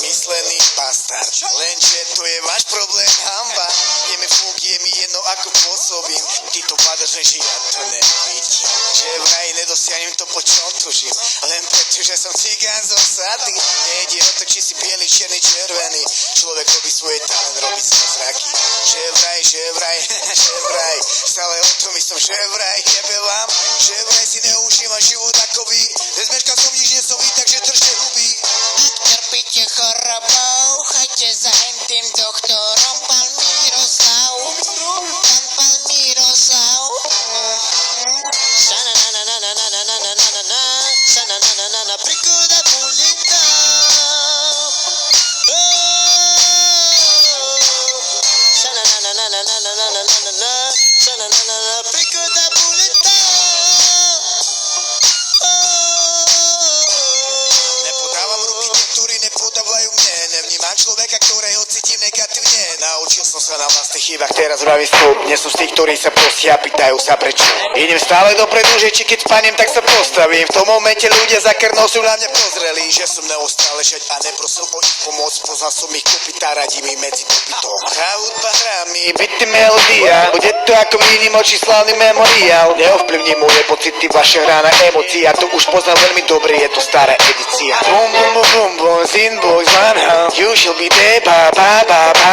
Myslený bastard. Lenže to je váš problém, hamba. Je mi fúk, je mi jedno ako pôsobím. Ty to pádaš, že ja to nevidím. Že vraj nedosiahnem to, po čom tužím. Len preto, že som cigán z osady. Nejde o to, či si biely, čierny, červený. Človek robí svoje talent, robí zázraky. Že vraj, stále o tom som, že vraj, jebe vám. Že vraj si neužívam život ako vy. Nezmeškal som nič, nie som vy, takže držte huby. Trpíte chorobou, choďte za tým doktorom, pán Miroslav. Pán Miroslav. Sa-na-na-na-na-na-na-na-na-na-na. Sa-na-na-na-na-na, prikuda bulita. Sa-na-na-na-na-na-na-na-na-na. Sa-na-na-na-na, prikuda bulita. Nevnímam človeka, ktorého cítim negatívne. Naučil som sa na vlastných chybách, teraz vravím stop. Nie som z tých, ktorí sa prostia a pýtajú sa prečo. Idem stále dopredu, že či keď spaním, tak sa postavím. V tom momente ľudia za krnou sú na mňa pozreli, že som neustále ležať a neprosil o ich pomoc. Poznal som ich kopytá, radí mi medzi dobytom. Hudba hrá mi, byty melodia. Bude to ako výnimočný slavný memoriál. Neovplyvní moje pocity, vaše hra na emócie. Ja to už poznám veľmi dobre, je to stará edícia. Bum bum bum bum bum, Zinbox, One House. You shall be there, ba ba ba ba.